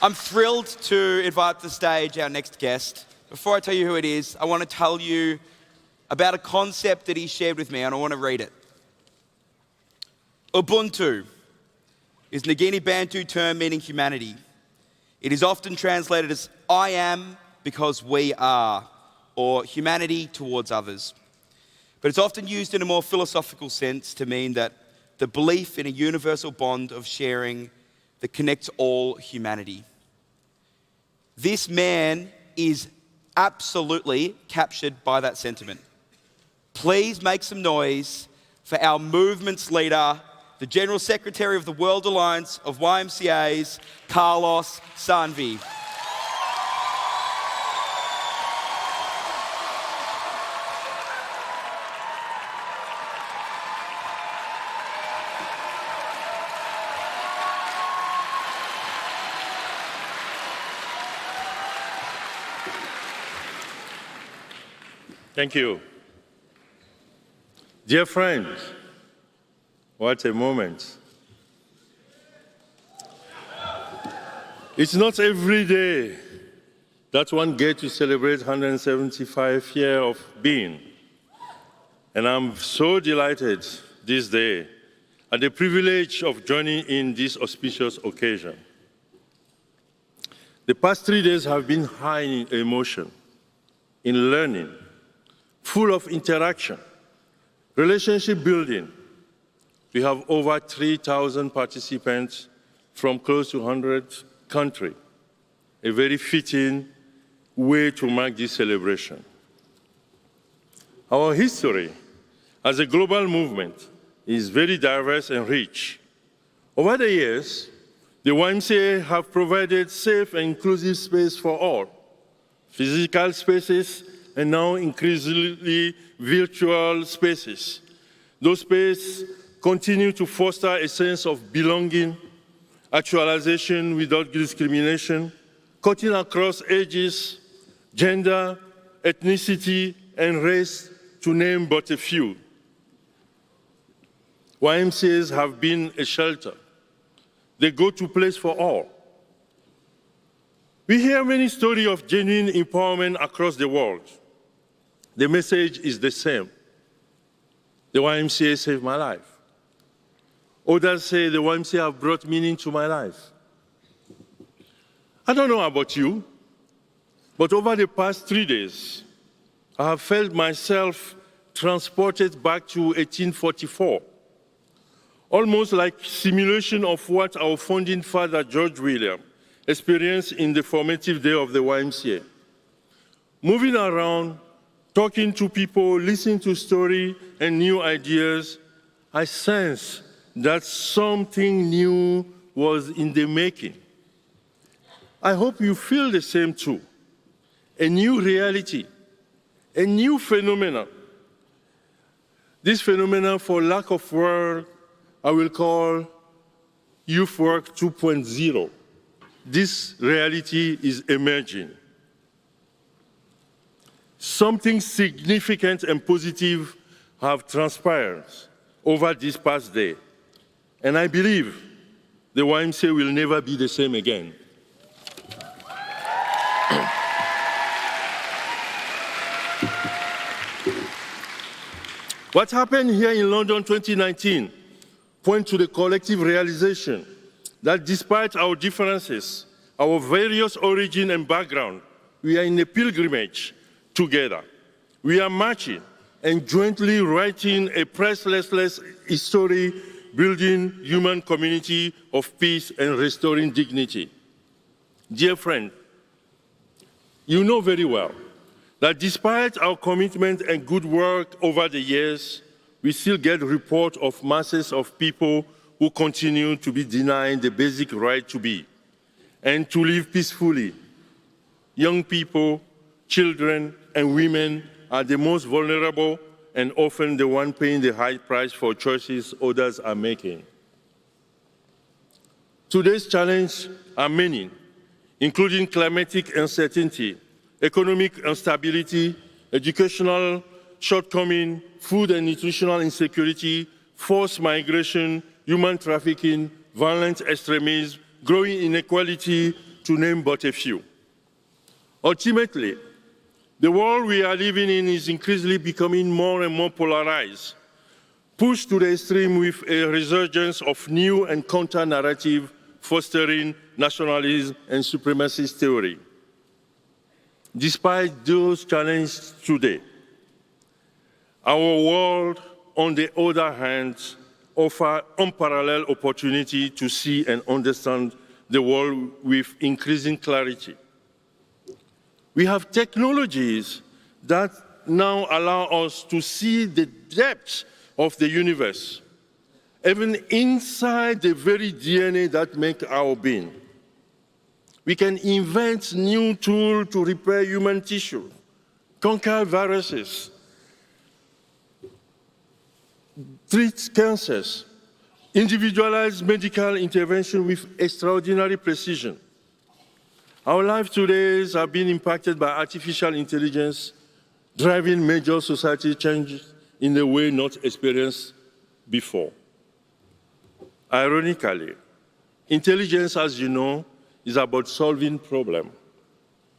I'm thrilled to invite to the stage our next guest. Before I tell you who it is, I want to tell you about a concept that he shared with me, and I want to read it. Ubuntu is an Nguni Bantu term meaning humanity. It is often translated as I am because we are, or humanity towards others. But it's often used in a more philosophical sense to mean that the belief in a universal bond of sharing that connects all humanity. This man is absolutely captured by that sentiment. Please make some noise for our movement's leader, the General Secretary of the World Alliance of YMCAs, Carlos Sanvee. Thank you. Dear friends, what a moment. It's not every day that one gets to celebrate 175 years of being. And I'm so delighted this day at the privilege of joining in this auspicious occasion. The past 3 days have been high in emotion, in learning, full of interaction, relationship building. We have over 3,000 participants from close to 100 countries, a very fitting way to mark this celebration. Our history as a global movement is very diverse and rich. Over the years, the YMCA have provided safe and inclusive space for all, physical spaces, and now increasingly virtual spaces. Those spaces continue to foster a sense of belonging, actualization without discrimination, cutting across ages, gender, ethnicity, and race, to name but a few. YMCAs have been a shelter, the go-to place for all. We hear many stories of genuine empowerment across the world. The message is the same. The YMCA saved my life. Others say the YMCA have brought meaning to my life. I don't know about you, but over the past 3 days, I have felt myself transported back to 1844, almost like simulation of what our founding father, George William, experienced in the formative day of the YMCA. Moving around, talking to people, listening to stories and new ideas, I sense that something new was in the making. I hope you feel the same too. A new reality, a new phenomenon. This phenomenon, for lack of word, I will call Youth Work 2.0. This reality is emerging. Something significant and positive have transpired over this past day. And I believe the YMCA will never be the same again. What happened here in London 2019 points to the collective realization that despite our differences, our various origin and background, we are in a pilgrimage together. We are marching and jointly writing a priceless history, building human community of peace and restoring dignity. Dear friend, you know very well that despite our commitment and good work over the years, we still get reports of masses of people who continue to be denied the basic right to be and to live peacefully. Young people, children, and women are the most vulnerable and often the ones paying the high price for choices others are making. Today's challenges are many, including climatic uncertainty, economic instability, educational shortcoming, food and nutritional insecurity, forced migration, human trafficking, violent extremism, growing inequality, to name but a few. Ultimately, the world we are living in is increasingly becoming more and more polarized, pushed to the extreme with a resurgence of new and counter-narrative fostering nationalism and supremacist theory. Despite those challenges today, our world, on the other hand, offers unparalleled opportunity to see and understand the world with increasing clarity. We have technologies that now allow us to see the depths of the universe, even inside the very DNA that makes our being. We can invent new tools to repair human tissue, conquer viruses, treat cancers, individualize medical intervention with extraordinary precision. Our lives today have been impacted by artificial intelligence, driving major society changes in a way not experienced before. Ironically, intelligence, as you know, is about solving problems.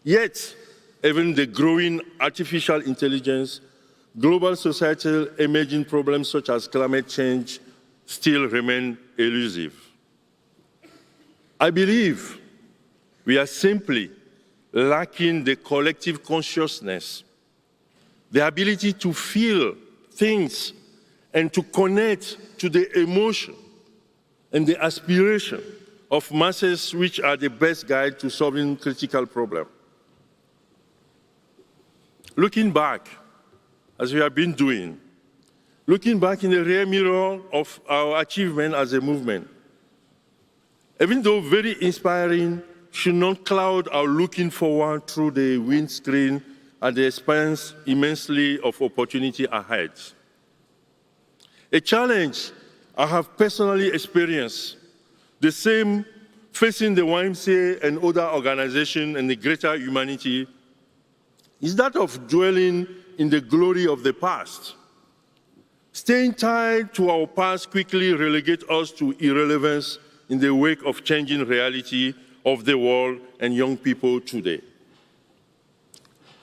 Yet, even the growing artificial intelligence, global societal emerging problems such as climate change still remain elusive. I believe we are simply lacking the collective consciousness, the ability to feel things and to connect to the emotion and the aspiration of masses, which are the best guide to solving critical problems. Looking back, as we have been doing, looking back in the rear mirror of our achievement as a movement, even though very inspiring, should not cloud our looking forward through the windscreen at the expense immensely of opportunity ahead. A challenge I have personally experienced, the same facing the YMCA and other organizations and the greater humanity, is that of dwelling in the glory of the past. Staying tied to our past quickly relegates us to irrelevance in the wake of changing reality of the world and young people today.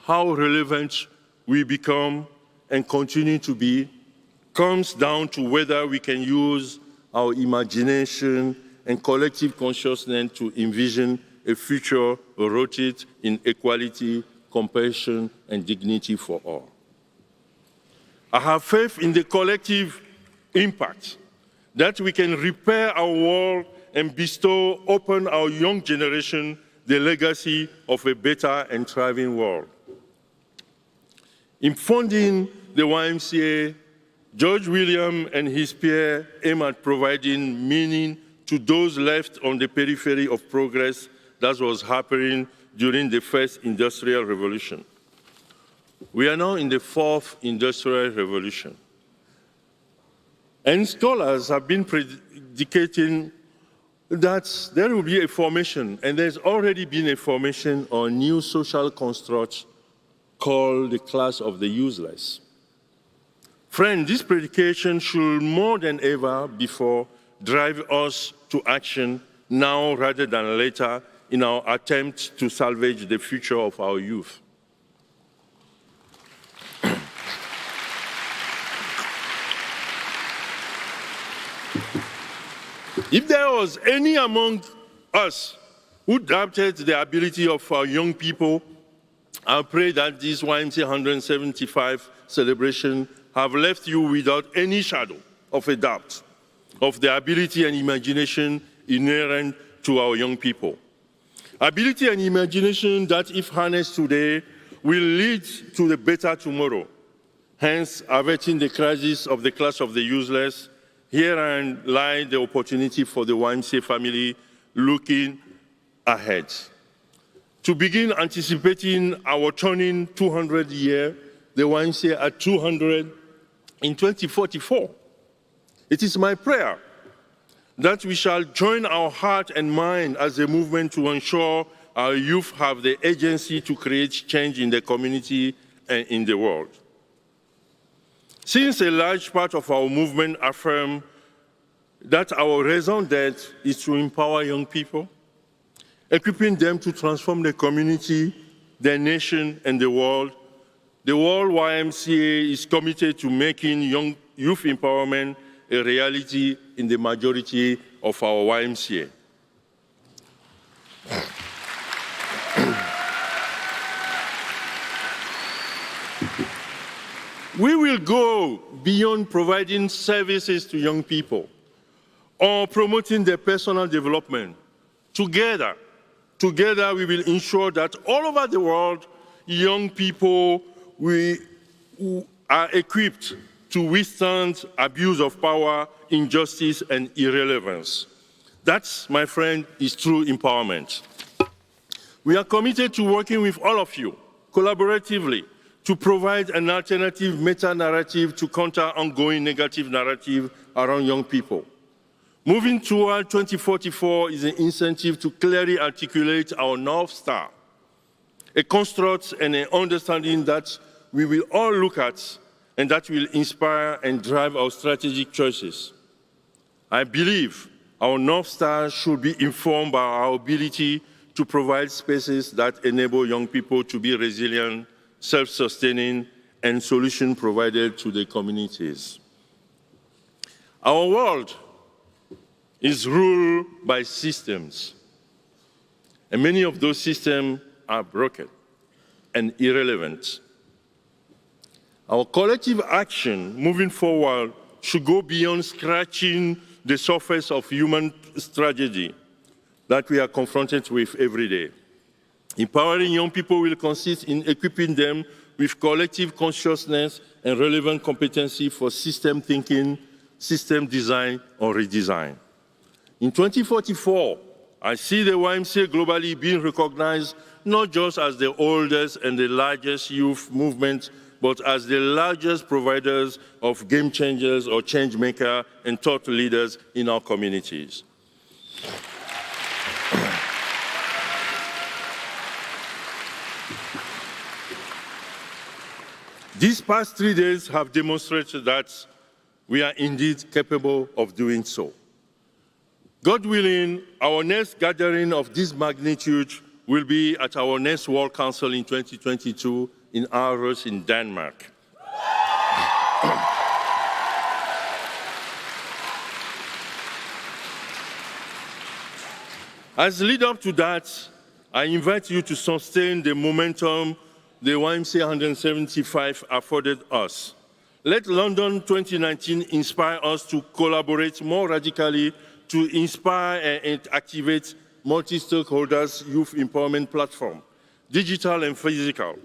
How relevant we become and continue to be comes down to whether we can use our imagination and collective consciousness to envision a future rooted in equality, compassion, and dignity for all. I have faith in the collective impact that we can repair our world and bestow upon our young generation the legacy of a better and thriving world. In founding the YMCA, George William and his peers aim at providing meaning to those left on the periphery of progress that was happening during the first industrial revolution. We are now in the fourth industrial revolution. And scholars have been predicating that there will be a formation, and there's already been a formation on new social construct called the class of the useless. Friends, this predication should more than ever before drive us to action now rather than later in our attempt to salvage the future of our youth. If there was any among us who doubted the ability of our young people, I pray that this YMCA175 celebration have left you without any shadow of a doubt of the ability and imagination inherent to our young people. Ability and imagination that, if harnessed today, will lead to a better tomorrow, hence averting the crisis of the class of the useless. Herein lies the opportunity for the YMCA family looking ahead. To begin anticipating our turning 200 year, the YMCA at 200 in 2044. It is my prayer that we shall join our heart and mind as a movement to ensure our youth have the agency to create change in the community and in the world. Since a large part of our movement affirm that our raison d'être is to empower young people, equipping them to transform their community, their nation, and the world. The World YMCA is committed to making youth empowerment a reality in the majority of our YMCA. We will go beyond providing services to young people or promoting their personal development. Together, we will ensure that all over the world, young people are equipped to withstand abuse of power, injustice, and irrelevance. That, my friend, is true empowerment. We are committed to working with all of you, collaboratively, to provide an alternative meta-narrative to counter ongoing negative narrative around young people. Moving toward 2044 is an incentive to clearly articulate our North Star, a construct and an understanding that we will all look at and that will inspire and drive our strategic choices. I believe our North Star should be informed by our ability to provide spaces that enable young people to be resilient, self-sustaining, and solution provided to their communities. Our world is ruled by systems, and many of those systems are broken and irrelevant. Our collective action moving forward should go beyond scratching the surface of human tragedy that we are confronted with every day. Empowering young people will consist in equipping them with collective consciousness and relevant competency for system thinking, system design, or redesign. In 2044, I see the YMCA globally being recognized not just as the oldest and the largest youth movement, but as the largest providers of game changers or change maker and thought leaders in our communities. These past 3 days have demonstrated that we are indeed capable of doing so. God willing, our next gathering of this magnitude will be at our next World Council in 2022 in Aarhus in Denmark. As lead up to that, I invite you to sustain the momentum the YMCA175 afforded us. Let London 2019 inspire us to collaborate more radically to inspire and activate multi-stakeholders youth empowerment platform, digital and physical.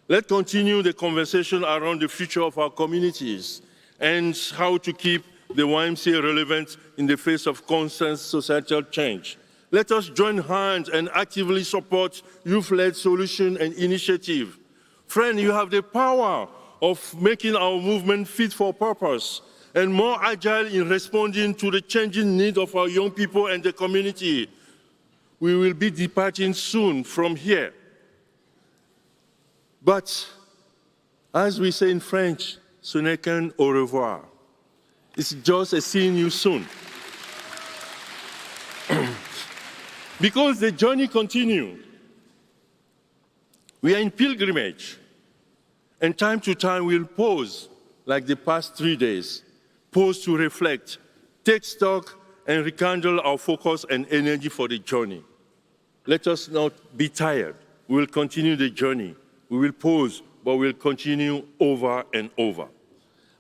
Let's continue the conversation around the future of our communities and how to keep the YMCA relevant in the face of constant societal change. Let us join hands and actively support youth-led solution and initiative. Friend, you have the power of making our movement fit for purpose and more agile in responding to the changing needs of our young people and the community. We will be departing soon from here. But, as we say in French, ce n'est qu'un au revoir. It's just a seeing you soon. Because the journey continues. We are in pilgrimage, and time to time we'll pause, like the past 3 days, pause to reflect, take stock, and rekindle our focus and energy for the journey. Let us not be tired. We will continue the journey. We will pause, but we'll continue over and over.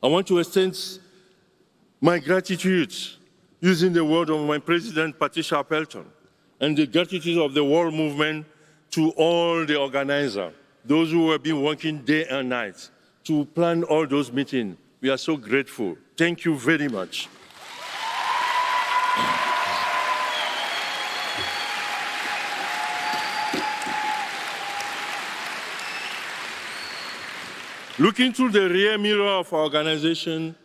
I want to extend my gratitude using the word of my president, Patricia Appleton, and the gratitude of the world movement to all the organizers, those who have been working day and night to plan all those meetings. We are so grateful. Thank you very much. Looking through the rear mirror of our organization,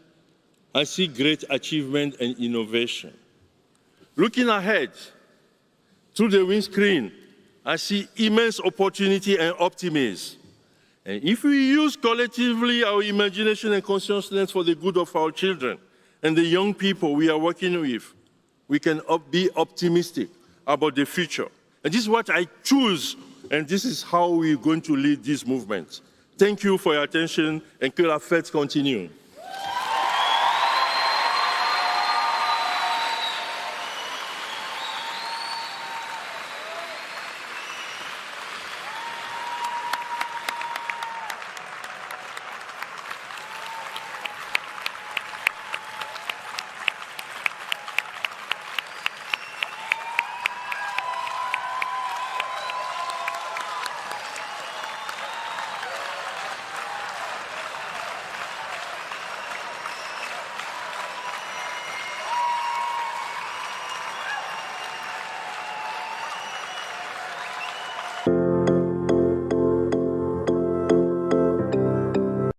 I see great achievement and innovation. Looking ahead, through the windscreen, I see immense opportunity and optimism. And if we use collectively our imagination and consciousness for the good of our children and the young people we are working with, we can be optimistic about the future And this is what I choose, and this is how we're going to lead this movement. Thank you for your attention, and que la fête continue.